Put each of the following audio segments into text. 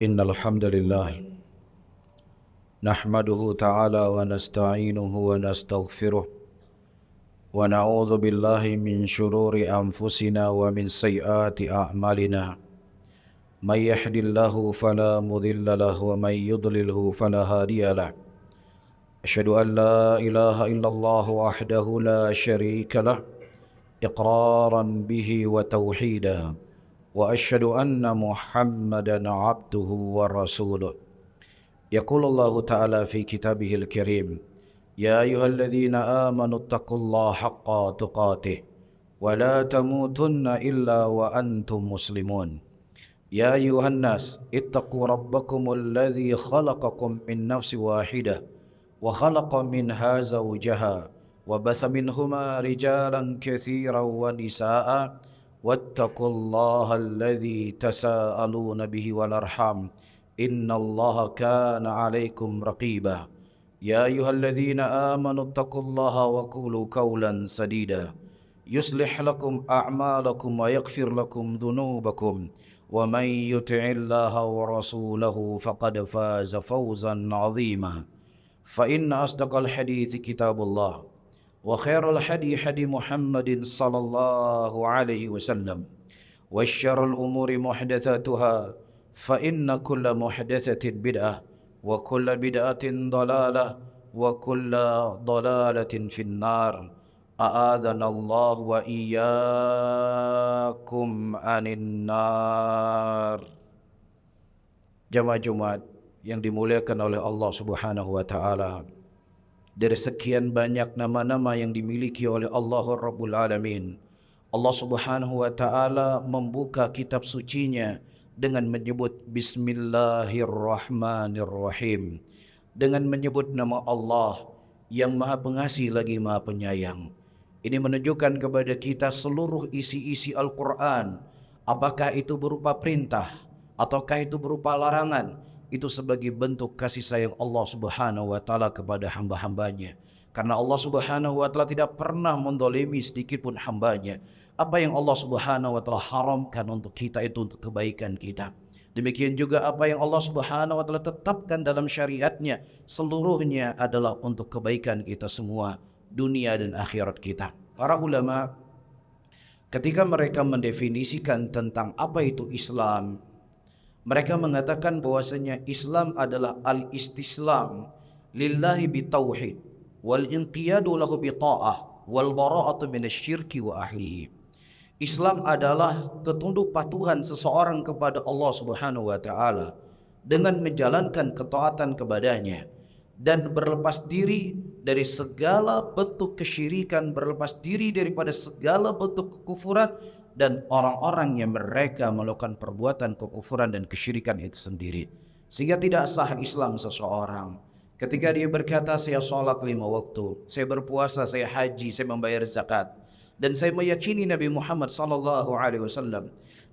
إن الحمد لله نحمده تعالى ونستعينه ونستغفره ونعوذ بالله من شرور أنفسنا ومن سيئات أعمالنا. من يهد الله فلا مضل له ومن يضلله فلا هادي له. أشهد أن لا إله إلا الله وحده لا شريك له إقرارا به وتوحيدا، وأشهد أن محمدا عبده ورسوله. يقول الله تعالى في كتابه الكريم: يا أيها الذين آمنوا اتقوا الله حق تقاته ولا تموتن إلا وأنتم مسلمون. يا أيها الناس اتقوا ربكم الذي خلقكم من نفس واحدة وخلق منها زوجها وبث منهما رجالا كثيرا ونساء واتقوا الله الذي تساءلون به والأرحام إن الله كان عليكم رقيبا. يا أيها الذين آمنوا اتقوا الله وقولوا قولا سديدا يصلح لكم أعمالكم ويغفر لكم ذنوبكم، ومن يطع الله ورسوله فقد فاز فوزا عظيما. فإن أصدق الحديث كتاب الله، وخير الحدي حدي محمد صلى الله عليه وسلم، وشر الأمور محدثاتها، فإن كل محدثة بدعة وكل بدعة ضلالة وكل ضلالة في النار. أعاذنا الله وإياكم عن النار. Jamaah Jumat yang dimuliakan oleh Allah Subhanahu wa taala, dari sekian banyak nama-nama yang dimiliki oleh Allah Rabbul Alamin, Allah Subhanahu wa taala membuka kitab sucinya dengan menyebut Bismillahirrahmanirrahim, dengan menyebut nama Allah yang Maha Pengasih lagi Maha Penyayang. Ini menunjukkan kepada kita seluruh isi-isi Al-Quran, apakah itu berupa perintah ataukah itu berupa larangan, itu sebagai bentuk kasih sayang Allah Subhanahu wa taala kepada hamba-hambanya. Karena Allah Subhanahu wa taala tidak pernah mendolimi sedikit pun hambanya. Apa yang Allah Subhanahu wa taala haramkan untuk kita itu untuk kebaikan kita. Demikian juga apa yang Allah Subhanahu wa taala tetapkan dalam syariatnya, seluruhnya adalah untuk kebaikan kita semua, dunia dan akhirat kita. Para ulama ketika mereka mendefinisikan tentang apa itu Islam, mereka mengatakan bahwasanya Islam adalah al-istislam lillahi bitauhid wal inqiyadu lahu bita'ah wal bara'atu minasyirki wa ahlihi. Islam adalah ketunduk patuhan seseorang kepada Allah Subhanahu wa taala dengan menjalankan ketaatan kepadanya dan berlepas diri dari segala bentuk kesyirikan, berlepas diri daripada segala bentuk kekufuran dan orang-orang yang mereka melakukan perbuatan kekufuran dan kesyirikan itu sendiri. Sehingga tidak sah Islam seseorang ketika dia berkata, saya sholat 5 waktu, saya berpuasa, saya haji, saya membayar zakat, dan saya meyakini Nabi Muhammad SAW,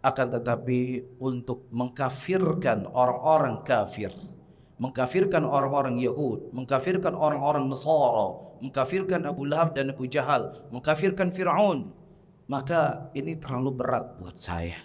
akan tetapi untuk mengkafirkan orang-orang kafir, mengkafirkan orang-orang Yahud, mengkafirkan orang-orang Nasara, mengkafirkan Abu Lahab dan Abu Jahal, mengkafirkan Fir'aun, maka ini terlalu berat buat saya.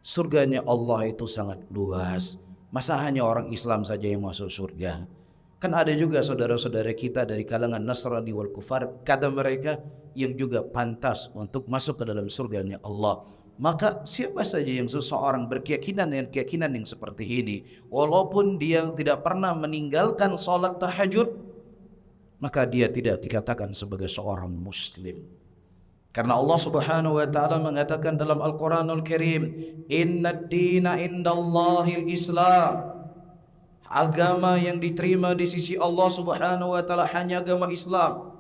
Surganya Allah itu sangat luas. Masa hanya orang Islam saja yang masuk surga? Kan ada juga saudara-saudara kita dari kalangan Nasrani wal Kufar, kata mereka, yang juga pantas untuk masuk ke dalam surganya Allah. Maka siapa saja yang seseorang berkeyakinan dengan keyakinan yang seperti ini, walaupun dia tidak pernah meninggalkan sholat tahajud, maka dia tidak dikatakan sebagai seorang muslim. Karena Allah Subhanahu wa taala mengatakan dalam Al-Qur'anul Karim, "Innad dina indallahil Islam." Agama yang diterima di sisi Allah Subhanahu wa taala hanya agama Islam.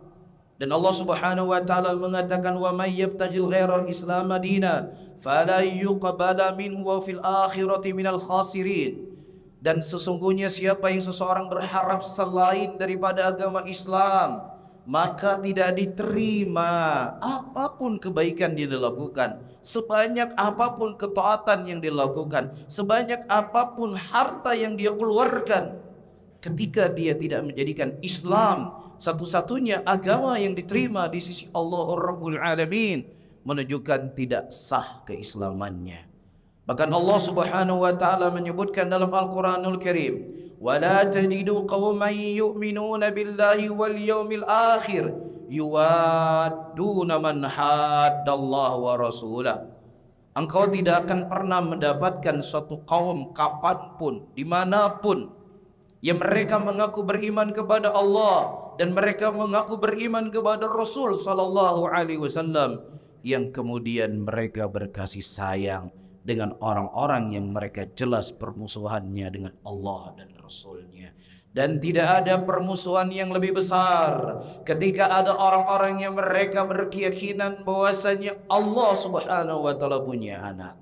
Dan Allah Subhanahu wa taala mengatakan, "Wa may yabtaghil ghairal Islam dina fala yuqbala minhu wa fil akhirati minal khasirin." Dan sesungguhnya siapa yang seseorang berharap selain daripada agama Islam, maka tidak diterima apapun kebaikan yang dilakukan, sebanyak apapun ketaatan yang dilakukan, sebanyak apapun harta yang dia keluarkan, ketika dia tidak menjadikan Islam satu-satunya agama yang diterima di sisi Allah Rabbul Alamin, menunjukkan tidak sah keislamannya. Bahkan Allah Subhanahu wa taala menyebutkan dalam Al-Qur'anul Karim, "Wala tajidu qauman yu'minuna billahi wal yawmil akhir yuwadduna man haddallaha wa rasulah." Engkau tidak akan pernah mendapatkan suatu kaum kapanpun, dimanapun, yang mereka mengaku beriman kepada Allah dan mereka mengaku beriman kepada Rasul sallallahu alaihi wasallam, yang kemudian mereka berkasih sayang dengan orang-orang yang mereka jelas permusuhannya dengan Allah dan Rasulnya. Dan tidak ada permusuhan yang lebih besar ketika ada orang-orang yang mereka berkeyakinan bahwasanya Allah Subhanahu wa taala punya anak.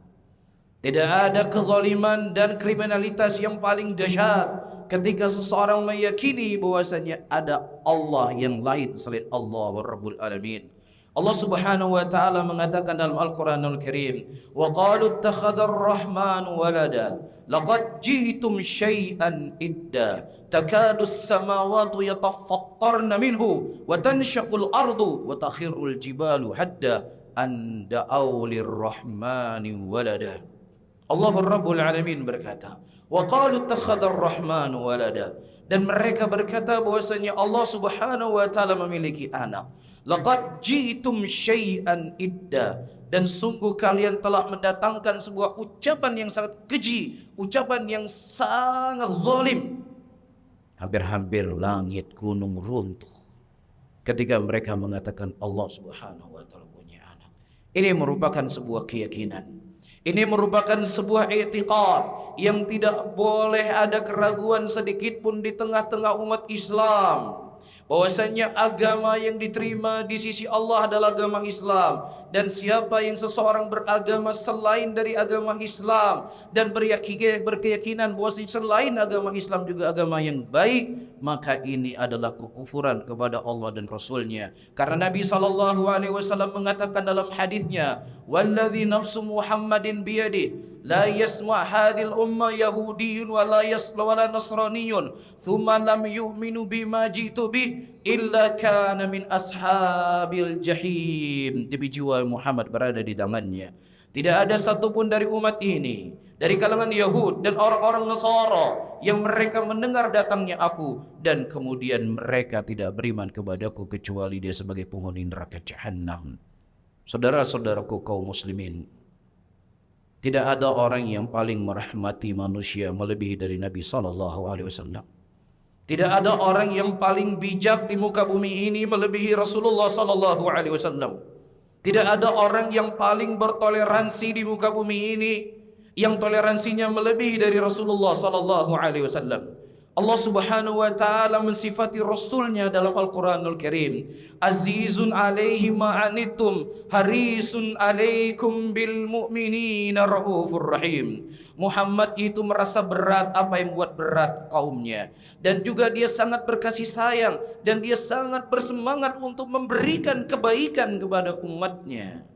Tidak ada kezaliman dan kriminalitas yang paling dahsyat ketika seseorang meyakini bahwasanya ada Allah yang lain selain Allah Rabbul Alamin. Allah Subhanahu wa taala mengatakan dalam Al-Qur'anul Karim, "Wa qalu ittakhadar rahmanu walada laqad ji'tum syai'an idda takadu as-samawati yatafattarna minhu wa tanshaqul ardu wa takhirrul jibalu hadda an da'aw lirrahmani walada." Allah Rabbul Alamin berkata, "Wa qalu ittakhadar rahmanu walada." Dan mereka berkata bahwasanya Allah Subhanahu wa taala memiliki anak. Laqad ji'tum syai'an idda. Dan sungguh kalian telah mendatangkan sebuah ucapan yang sangat keji, ucapan yang sangat zalim. Hampir-hampir langit gunung runtuh ketika mereka mengatakan Allah Subhanahu wa taala punya anak. Ini merupakan sebuah keyakinan. Ini merupakan sebuah i'tiqad yang tidak boleh ada keraguan sedikit pun di tengah-tengah umat Islam. Bahwasanya agama yang diterima di sisi Allah adalah agama Islam, dan siapa yang seseorang beragama selain dari agama Islam dan berkeyakinan bahwasanya selain agama Islam juga agama yang baik, maka ini adalah kekufuran kepada Allah dan Rasulnya. Karena Nabi SAW mengatakan dalam hadisnya, "Walladzi nafsu Muhammadin biyadihi la yasma' hadhil umma yahudiyyun wa la nasraniyyun thumma lam yu'minu bima jitu bih illa kana min ashabil jahim." Demi jiwa Muhammad berada di tangannya, tidak ada satupun dari umat ini, dari kalangan Yahud dan orang-orang Nasara, yang mereka mendengar datangnya aku dan kemudian mereka tidak beriman kepadaku kecuali dia sebagai penghuni neraka jahanam. Saudara-saudaraku kaum muslimin, tidak ada orang yang paling merahmati manusia melebihi dari Nabi sallallahu alaihi wasallam. Tidak ada orang yang paling bijak di muka bumi ini melebihi Rasulullah sallallahu alaihi wasallam. Tidak ada orang yang paling bertoleransi di muka bumi ini yang toleransinya melebihi dari Rasulullah sallallahu alaihi wasallam. Allah Subhanahu wa taala mensifati Rasulnya dalam Al-Qur'anul Karim, "Azizun 'alaihi ma 'anittum harisun 'alaikum bil mu'minina raufur rahim." Muhammad itu merasa berat apa yang membuat berat kaumnya, dan juga dia sangat berkasih sayang dan dia sangat bersemangat untuk memberikan kebaikan kepada umatnya.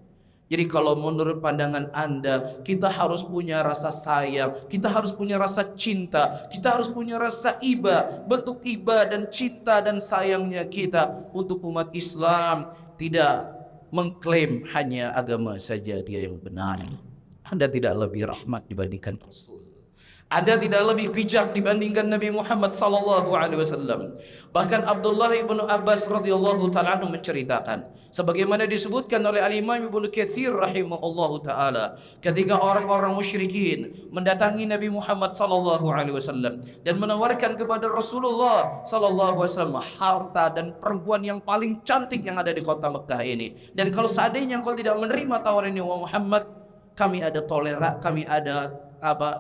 Jadi kalau menurut pandangan Anda, kita harus punya rasa sayang, kita harus punya rasa cinta, kita harus punya rasa iba, bentuk iba dan cinta dan sayangnya kita untuk umat Islam, tidak mengklaim hanya agama saja dia yang benar. Anda tidak lebih rahmat dibandingkan Rasul. Anda tidak lebih bijak dibandingkan Nabi Muhammad sallallahu alaihi wasallam. Bahkan Abdullah ibnu Abbas radhiyallahu taala anhu menceritakan, sebagaimana disebutkan oleh Al-Imam Ibnu Katsir rahimahullahu taala, ketika orang-orang musyrikin mendatangi Nabi Muhammad sallallahu alaihi wasallam dan menawarkan kepada Rasulullah sallallahu alaihi wasallam harta dan perempuan yang paling cantik yang ada di kota Mekah ini. Dan kalau seandainya engkau tidak menerima tawaran ini, wahai Muhammad, kami ada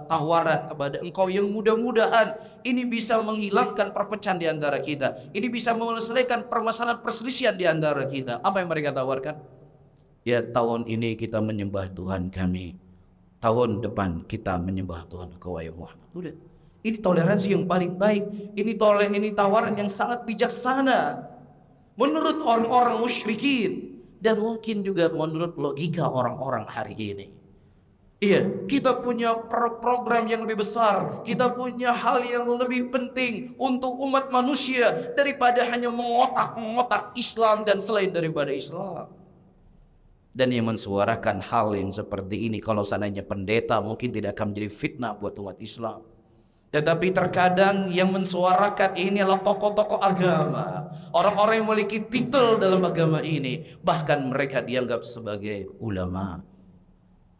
tawaran kepada engkau yang mudah-mudahan ini bisa menghilangkan perpecahan di antara kita. Ini bisa menyelesaikan permasalahan perselisihan di antara kita. Apa yang mereka tawarkan? Ya, tahun ini kita menyembah Tuhan kami, tahun depan kita menyembah Tuhan kau wahai Muhammad. Udah. Ini toleransi yang paling baik. Ini tawaran yang sangat bijaksana menurut orang-orang musyrikin dan mungkin juga menurut logika orang-orang hari ini. Iya, kita punya program yang lebih besar, kita punya hal yang lebih penting untuk umat manusia daripada hanya mengotak-ngotak Islam dan selain daripada Islam. Dan yang mensuarakan hal yang seperti ini, kalau seandainya pendeta, mungkin tidak akan menjadi fitnah buat umat Islam. Tetapi terkadang yang mensuarakan ini adalah tokoh-tokoh agama, orang-orang yang memiliki titel dalam agama ini, bahkan mereka dianggap sebagai ulama.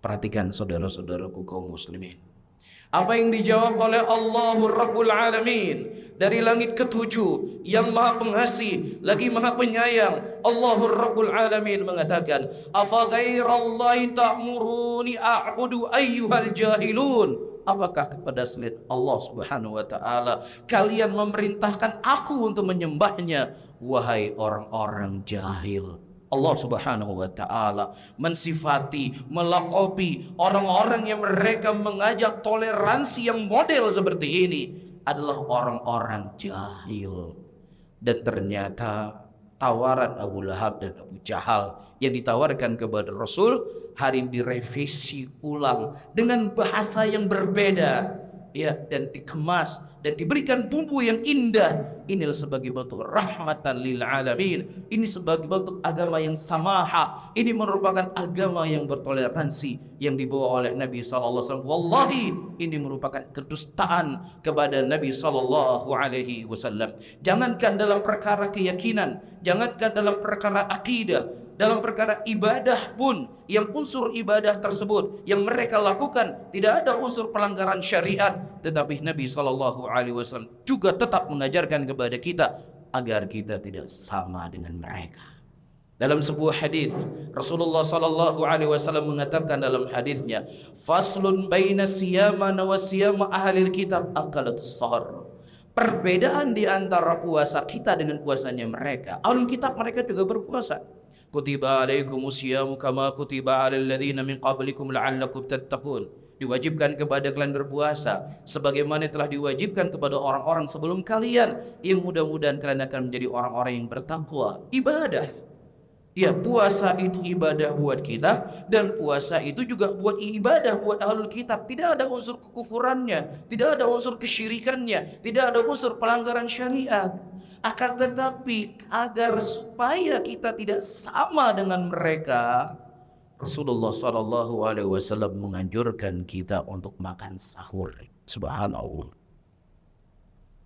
Perhatikan saudara-saudaraku kaum muslimin, apa yang dijawab oleh Allahur Rabbul Alamin dari langit ketujuh yang maha pengasih lagi maha penyayang. Allahur Rabbul Alamin mengatakan, afa ghairallahi ta'muruni a'budu ayyuhal jahilun. Apakah kepada selain Allah Subhanahu wa taala kalian memerintahkan aku untuk menyembahnya, wahai orang-orang jahil? Allah Subhanahu wa taala mensifati, melaqabi orang-orang yang mereka mengajak toleransi yang model seperti ini adalah orang-orang jahil. Dan ternyata tawaran Abu Lahab dan Abu Jahal yang ditawarkan kepada Rasul hari ini direvisi ulang dengan bahasa yang berbeda, ya, dan dikemas dan diberikan bumbu yang indah. Inilah sebagai bentuk rahmatan lil alamin. Ini sebagai bentuk agama yang samaha. Ini merupakan agama yang bertoleransi yang dibawa oleh Nabi sallallahu alaihi wasallam. Wallahi, ini merupakan kedustaan kepada Nabi sallallahu alaihi wasallam. Jangankan dalam perkara keyakinan, jangankan dalam perkara akidah, dalam perkara ibadah pun, yang unsur ibadah tersebut yang mereka lakukan tidak ada unsur pelanggaran syariat, tetapi Nabi SAW juga tetap mengajarkan kepada kita agar kita tidak sama dengan mereka. Dalam sebuah hadis Rasulullah SAW mengatakan dalam hadisnya, faslun baina siyamana wa siyama ahlil kitab akalatus sahar. Perbedaan di antara puasa kita dengan puasanya mereka. Ahlul kitab mereka juga berpuasa. Kutiba alaikumus syiyamu kama kutiba alal ladzina min qablikum la'allakum tattaqun. Diwajibkan kepada kalian berpuasa sebagaimana telah diwajibkan kepada orang-orang sebelum kalian, yang mudah-mudahan kalian akan menjadi orang-orang yang bertakwa. Ibadah. Ya, puasa itu ibadah buat kita, dan puasa itu juga buat ibadah buat ahlul kitab. Tidak ada unsur kekufurannya, tidak ada unsur kesyirikannya, tidak ada unsur pelanggaran syariat. Akan tetapi agar supaya kita tidak sama dengan mereka, Rasulullah SAW menganjurkan kita untuk makan sahur. Subhanallah.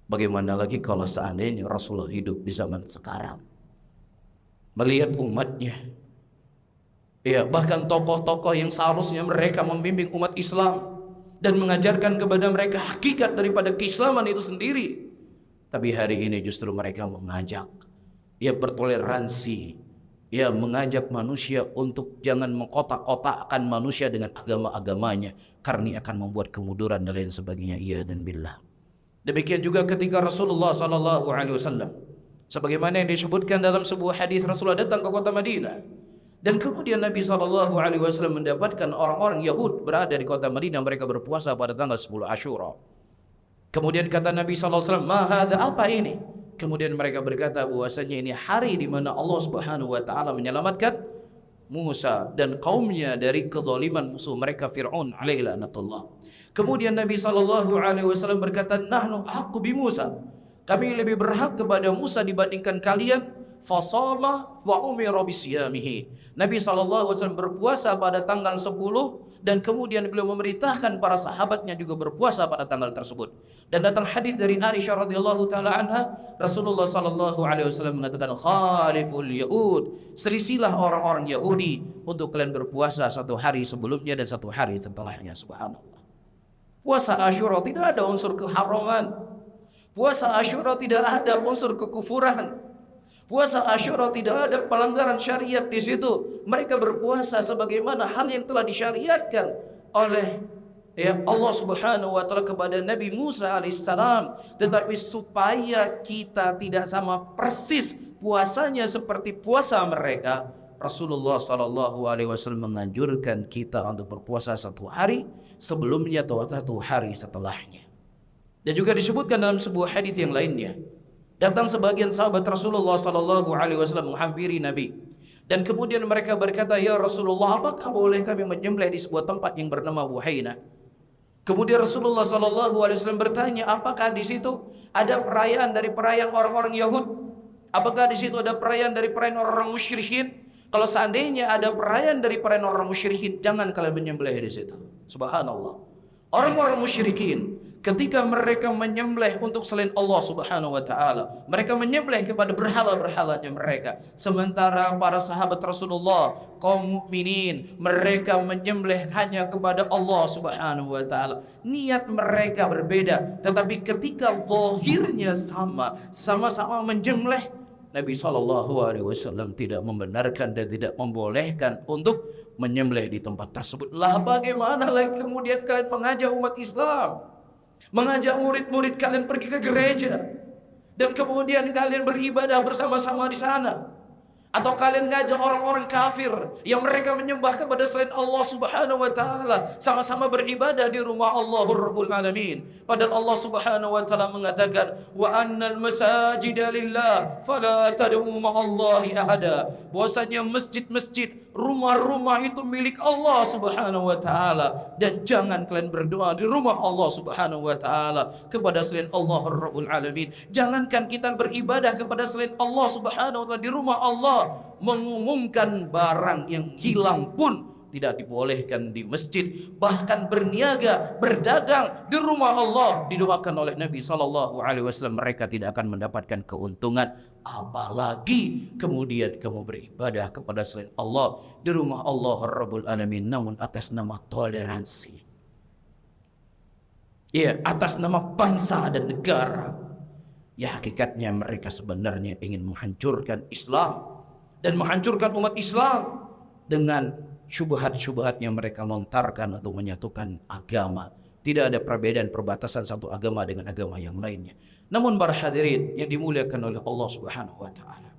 Bagaimana lagi kalau seandainya Rasulullah hidup di zaman sekarang, melihat umatnya, ya, bahkan tokoh-tokoh yang seharusnya mereka membimbing umat Islam dan mengajarkan kepada mereka hakikat daripada keislaman itu sendiri, tapi hari ini justru mereka mengajak, ya, bertoleransi, ya, mengajak manusia untuk jangan mengkotak-kotakkan manusia dengan agama-agamanya, karena akan membuat kemunduran dan lain sebagainya. Iya dan billah. Demikian juga ketika Rasulullah SAW, sebagaimana yang disebutkan dalam sebuah hadis, Rasulullah datang ke kota Madinah, dan kemudian Nabi SAW mendapatkan orang-orang Yahud berada di kota Madinah, mereka berpuasa pada tanggal 10 Asyura. Kemudian kata Nabi SAW, ma hadza, apa ini? Kemudian mereka berkata bahwasanya ini hari di mana Allah Subhanahu wa taala menyelamatkan Musa dan kaumnya dari kezaliman musuh mereka Fir'aun alaihi laknatullah. Kemudian Nabi SAW berkata, nahnu haqqu bi Musa, kami lebih berhak kepada Musa dibandingkan kalian. Fasama wa umira bisiyamihi. Nabi SAW berpuasa pada tanggal 10, dan kemudian beliau memerintahkan para sahabatnya juga berpuasa pada tanggal tersebut. Dan datang hadis dari Aisyah radhiyallahu taala anha, Rasulullah SAW mengatakan, khaliful yahud, selisilah orang-orang Yahudi untuk kalian berpuasa satu hari sebelumnya dan satu hari setelahnya. Subhanallah. Puasa Asyura tidak ada unsur keharaman. Puasa Asyura tidak ada unsur kekufuran. Puasa Asyura tidak ada pelanggaran syariat di situ. Mereka berpuasa sebagaimana hal yang telah disyariatkan oleh, ya, Allah Subhanahu wa taala kepada Nabi Musa alaihissalam. Tetapi supaya kita tidak sama persis puasanya seperti puasa mereka, Rasulullah SAW menganjurkan kita untuk berpuasa satu hari sebelumnya atau satu hari setelahnya. Dan juga disebutkan dalam sebuah hadis yang lainnya, datang sebagian sahabat Rasulullah SAW menghampiri Nabi, dan kemudian mereka berkata, ya Rasulullah, apakah boleh kami menyembelih di sebuah tempat yang bernama Buhaina? Kemudian Rasulullah SAW bertanya, apakah di situ ada perayaan dari perayaan orang-orang Yahud? Apakah di situ ada perayaan dari perayaan orang-orang musyrikin? Kalau seandainya ada perayaan dari perayaan orang musyrikin, jangan kalian menyembelih di situ. Subhanallah. Orang-orang musyrikin ketika mereka menyembelih untuk selain Allah Subhanahu wa taala, mereka menyembelih kepada berhala-berhalanya mereka. Sementara para sahabat Rasulullah, kaum mukminin, mereka menyembelih hanya kepada Allah Subhanahu wa taala. Niat mereka berbeda, tetapi ketika zahirnya sama-sama menyembelih, Nabi SAW tidak membenarkan dan tidak membolehkan untuk menyembelih di tempat tersebut. Lah bagaimana lagi kemudian kalian mengajak umat Islam, mengajak murid-murid kalian pergi ke gereja, dan kemudian kalian beribadah bersama-sama di sana? Atau kalian ngajak orang-orang kafir yang mereka menyembah kepada selain Allah Subhanahu wa taala, sama-sama beribadah di rumah Allahur Rabbul Alamin. Padahal Allah Subhanahu wa taala mengatakan, wa annal masajida lillah fala tad'u ma'allahi ahada. Bahwasanya masjid-masjid, rumah-rumah itu milik Allah Subhanahu wa taala, dan jangan kalian berdoa di rumah Allah Subhanahu wa taala kepada selain Allahur Rabbul Alamin. Jangankan kita beribadah kepada selain Allah Subhanahu wa taala di rumah Allah, mengumumkan barang yang hilang pun tidak dibolehkan di masjid. Bahkan berniaga, berdagang di rumah Allah didoakan oleh Nabi SAW, mereka tidak akan mendapatkan keuntungan. Apalagi kemudian kamu beribadah kepada selain Allah di rumah Allah Rabbul Alamin, namun atas nama toleransi, ya, atas nama bangsa dan negara. Ya, hakikatnya mereka sebenarnya ingin menghancurkan Islam dan menghancurkan umat Islam dengan syubhat-syubhat yang mereka lontarkan untuk menyatukan agama. Tidak ada perbedaan perbatasan satu agama dengan agama yang lainnya. Namun para hadirin yang dimuliakan oleh Allah Subhanahu wa taala,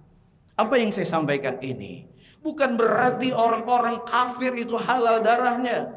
apa yang saya sampaikan ini bukan berarti orang-orang kafir itu halal darahnya.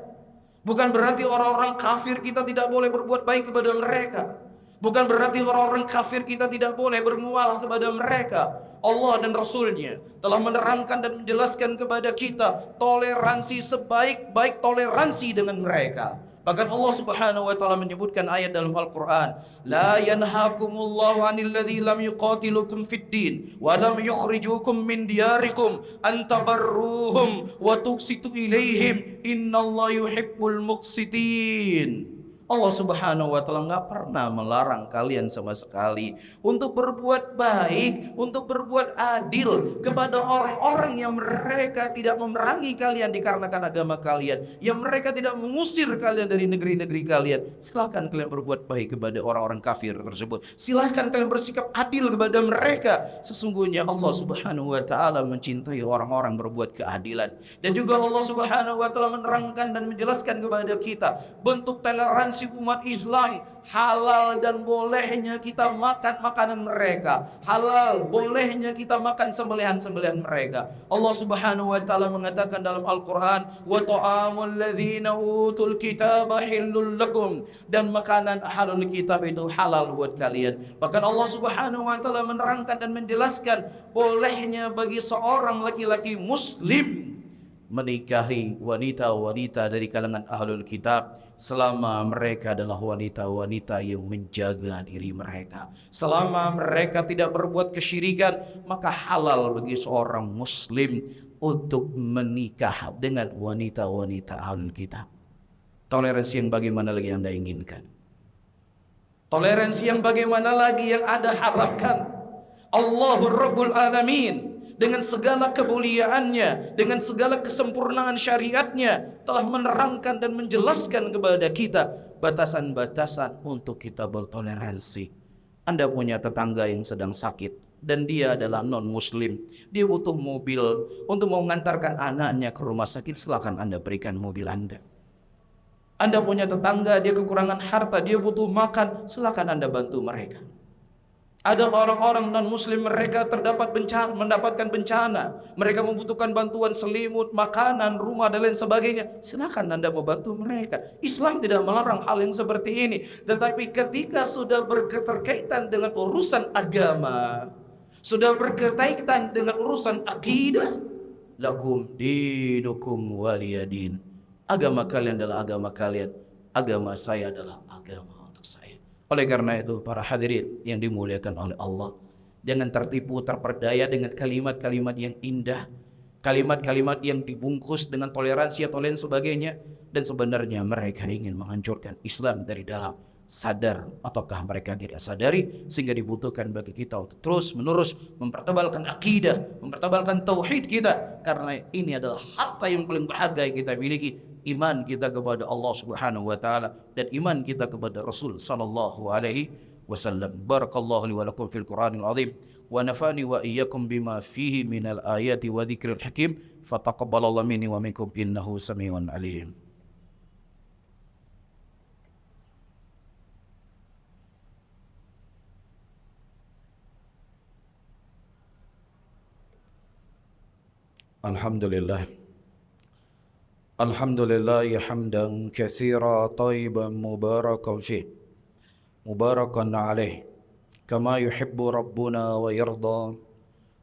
Bukan berarti orang-orang kafir kita tidak boleh berbuat baik kepada mereka. Bukan berarti orang-orang kafir kita tidak boleh bermuamalah kepada mereka. Allah dan Rasulnya telah menerangkan dan menjelaskan kepada kita toleransi sebaik-baik toleransi dengan mereka. Bahkan Allah Subhanahu wa taala menyebutkan ayat dalam Al-Qur'an, la yanhaakumullahu 'anil ladzi lam yuqatilukum fid din wa lam yukhrijukum min diyarikum an tabarruhum wa tuqsitu ilaihim innallaha yuhibbul muqsitin. Allah Subhanahu wa taala enggak pernah melarang kalian sama sekali untuk berbuat baik, untuk berbuat adil kepada orang-orang yang mereka tidak memerangi kalian dikarenakan agama kalian, yang mereka tidak mengusir kalian dari negeri-negeri kalian. Silahkan kalian berbuat baik kepada orang-orang kafir tersebut. Silahkan kalian bersikap adil kepada mereka. Sesungguhnya Allah Subhanahu wa taala mencintai orang-orang berbuat keadilan. Dan juga Allah Subhanahu wa taala menerangkan dan menjelaskan kepada kita bentuk toleransi umat Islam. Halal dan bolehnya kita makan makanan mereka, halal bolehnya kita makan sembelihan-sembelihan mereka. Allah Subhanahu wa taala mengatakan dalam Al-Qur'an, wa ta'amul ladzina utul kitaba hillul lakum, dan makanan ahlul kitab itu halal buat kalian. Bahkan Allah Subhanahu wa taala menerangkan dan menjelaskan bolehnya bagi seorang laki-laki muslim menikahi wanita-wanita dari kalangan ahlul kitab selama mereka adalah wanita-wanita yang menjaga diri mereka. Selama mereka tidak berbuat kesyirikan, maka halal bagi seorang muslim untuk menikah dengan wanita-wanita ahlul kitab. Toleransi yang bagaimana lagi yang Anda inginkan? Toleransi yang bagaimana lagi yang Anda harapkan? Allahur Rabbul Alamin dengan segala kemuliaannya, dengan segala kesempurnaan syariatnya telah menerangkan dan menjelaskan kepada kita batasan-batasan untuk kita bertoleransi. Anda punya tetangga yang sedang sakit dan dia adalah non-muslim, dia butuh mobil untuk mengantarkan anaknya ke rumah sakit, silakan Anda berikan mobil Anda. Anda punya tetangga, dia kekurangan harta, dia butuh makan, silakan Anda bantu mereka. Ada orang-orang non-muslim, mereka mendapatkan bencana, mereka membutuhkan bantuan selimut, makanan, rumah dan lain sebagainya, silakan Anda membantu mereka. Islam tidak melarang hal yang seperti ini. Tetapi ketika sudah berkaitan dengan urusan agama, sudah berkaitan dengan urusan akidah, lakum dinukum waliyadin, agama kalian adalah agama kalian, agama saya adalah agama untuk saya. Oleh karena itu para hadirin yang dimuliakan oleh Allah, jangan tertipu terperdaya dengan kalimat-kalimat yang indah, kalimat-kalimat yang dibungkus dengan toleransi atau lain sebagainya, dan sebenarnya mereka ingin menghancurkan Islam dari dalam. Sadar ataukah mereka tidak sadari, sehingga dibutuhkan bagi kita untuk terus menerus mempertebalkan akidah, mempertebalkan tauhid kita, karena ini adalah harta yang paling berharga yang kita miliki, iman kita kepada Allah Subhanahu wa taala dan iman kita kepada Rasul sallallahu alaihi wasallam. Barakallahu li wa lakum fil Qur'anil azim wa nafani wa iyyakum bima fihi minal ayati wa dzikril hakim. Fataqabbalallahu minni wa minkum innahu samiun alim. Alhamdulillah. Alhamdulillah hamdan katsira tayyiban mubarakan fih. Mubarakan alaih. Kama yuhibbu rabbuna wa yarda.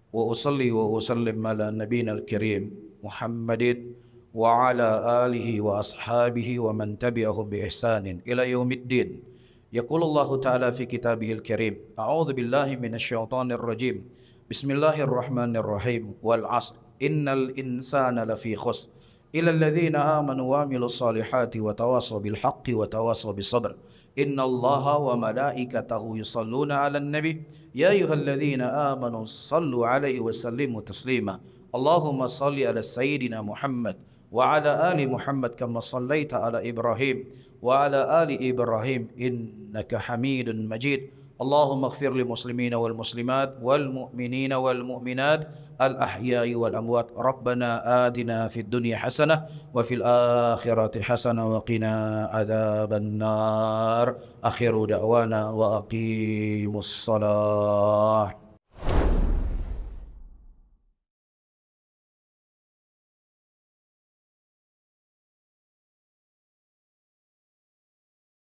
Wa usalli wa usallim ala nabiyina al-karim Muhammadin wa ala alihi wa ashabihi wa man tabi'ahum bi ihsanin ila yaumiddin. Yaqulullahu ta'ala fi kitabihil karim. A'udzu billahi minasy syaithanir rajim. Bismillahirrahmanirrahim. Wal 'asr. Innal insana lafi khusr. Illa alladhina amanu wa 'amilus salihati wa tawasaw bil haqqi wa tawasaw bis sabr. Innallaha wa malaikatahu yusalluna 'alan nabi ya ayyuhalladzina amanu sallu 'alaihi wa sallimu taslima. Allahumma salli ala sayyidina Muhammad wa ala ali Muhammad kama sallaita ala Ibrahim wa ala ali Ibrahim innaka Hamidun Majid. Allahumma ighfir lil muslimina wal muslimat wal mu'minina wal mu'minat al ahya'i wal amwat. Rabbana atina fid dunya hasanah wa fil akhirati hasanah wa qina adzaban nar. Akhiru da'wana wa aqimus salah.